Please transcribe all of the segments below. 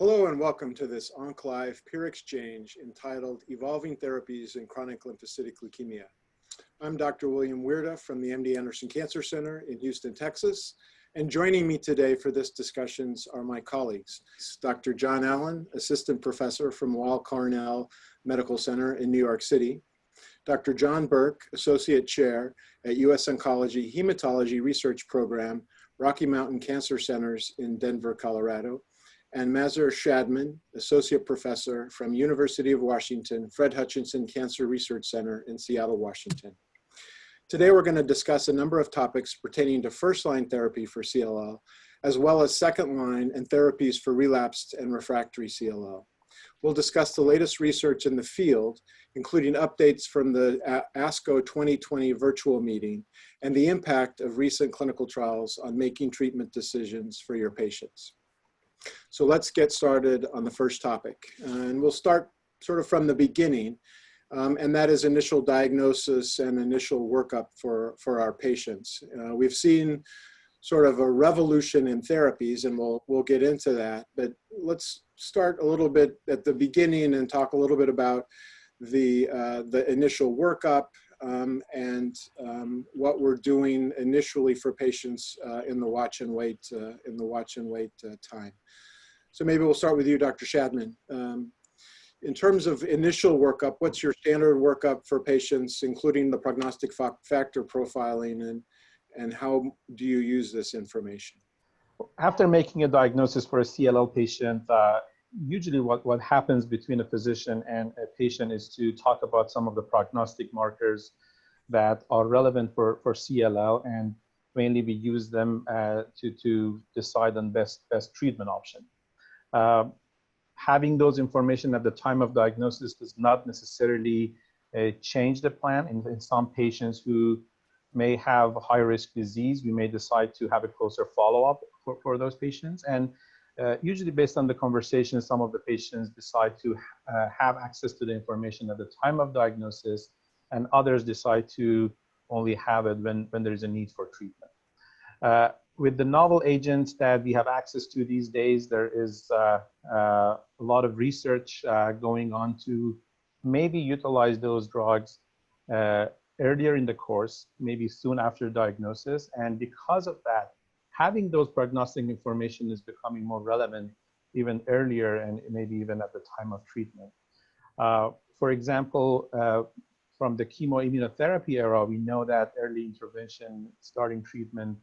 Hello and welcome to this OncLive peer exchange entitled Evolving Therapies in Chronic Lymphocytic Leukemia. I'm Dr. William Wierda from the MD Anderson Cancer Center in Houston, Texas. And joining me today for this discussions are my colleagues, Dr. John Allen, Assistant Professor from Weill Cornell Medical Center in New York City, Dr. John Burke, Associate Chair at U.S. Oncology Hematology Research Program, Rocky Mountain Cancer Centers in Denver, Colorado, and Mazar Shadman, Associate Professor from University of Washington, Fred Hutchinson Cancer Research Center in Seattle, Washington. Today, we're going to discuss a number of topics pertaining to first-line therapy for CLL, as well as second-line and therapies for relapsed and refractory CLL. We'll discuss the latest research in the field, including updates from the ASCO 2020 virtual meeting and the impact of recent clinical trials on making treatment decisions for your patients. So let's get started on the first topic. And we'll start sort of from the beginning, and that is initial diagnosis and initial workup for our patients. We've seen sort of a revolution in therapies, and we'll get into that. But let's start a little bit at the beginning and talk a little bit about the initial workup and what we're doing initially for patients in the watch and wait time. So maybe we'll start with you, Dr. Shadman. In terms of initial workup, what's your standard workup for patients, including the prognostic factor profiling, and how do you use this information? After making a diagnosis for a CLL patient, usually what happens between a physician and a patient is to talk about some of the prognostic markers that are relevant for CLL, and mainly we use them to decide on best treatment option. Having those information at the time of diagnosis does not necessarily change the plan. In some patients who may have high-risk disease, we may decide to have a closer follow-up for those patients. And usually based on the conversation, some of the patients decide to have access to the information at the time of diagnosis, and others decide to only have it when there is a need for treatment. With the novel agents that we have access to these days, there is a lot of research going on to maybe utilize those drugs earlier in the course, maybe soon after diagnosis. And because of that, having those prognostic information is becoming more relevant even earlier and maybe even at the time of treatment. For example, from the chemoimmunotherapy era, we know that early intervention, starting treatment,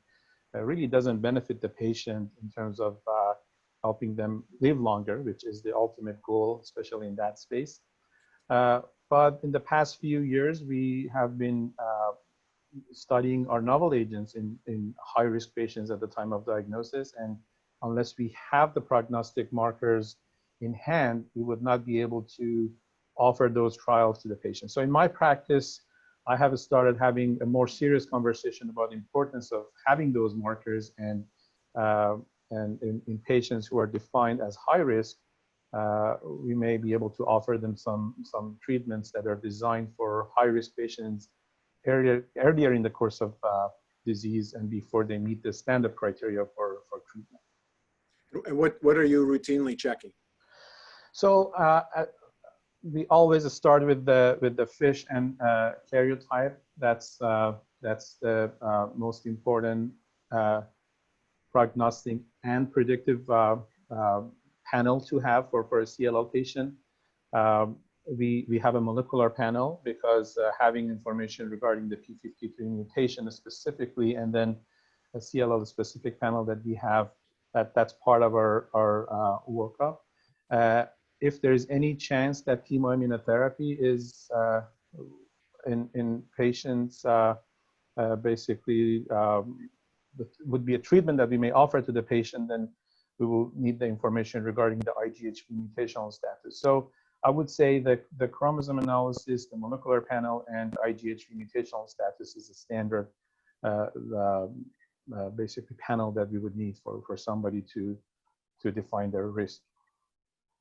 really doesn't benefit the patient in terms of helping them live longer, which is the ultimate goal, especially in that space. But in the past few years, we have been studying our novel agents in high-risk patients at the time of diagnosis. And unless we have the prognostic markers in hand, we would not be able to offer those trials to the patient. So in my practice, I have started having a more serious conversation about the importance of having those markers, and in patients who are defined as high risk, we may be able to offer them some treatments that are designed for high-risk patients earlier in the course of disease and before they meet the standard criteria for treatment. And what are you routinely checking? So we always start with the FISH and karyotype. That's the most important prognostic and predictive panel to have for a CLL patient. We have a molecular panel because having information regarding the p53 mutation specifically, and then a CLL specific panel that we have, that's part of our workup. If there's any chance that chemoimmunotherapy is in patients, basically would be a treatment that we may offer to the patient, then we will need the information regarding the IGHV mutational status. So I would say that the chromosome analysis, the molecular panel, and IGHV mutational status is a standard basically panel that we would need for somebody to define their risk.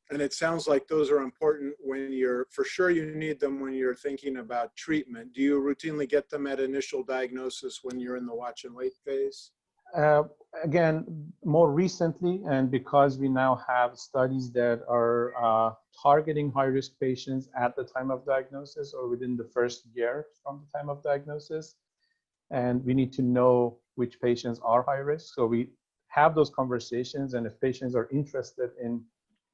And it sounds like those are important when for sure you need them when you're thinking about treatment. Do you routinely get them at initial diagnosis when you're in the watch and wait phase? Uh, Again, more recently, and because we now have studies that are targeting high-risk patients at the time of diagnosis or within the first year from the time of diagnosis, and we need to know which patients are high risk. So we have those conversations, and if patients are interested in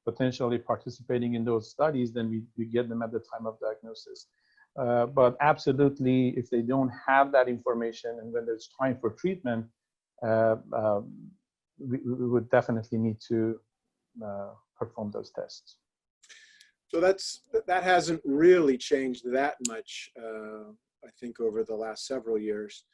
potentially participating in those studies, then we get them at the time of diagnosis. But absolutely, if they don't have that information and when there's time for treatment, we would definitely need to perform those tests. So that hasn't really changed that much, I think, over the last several years.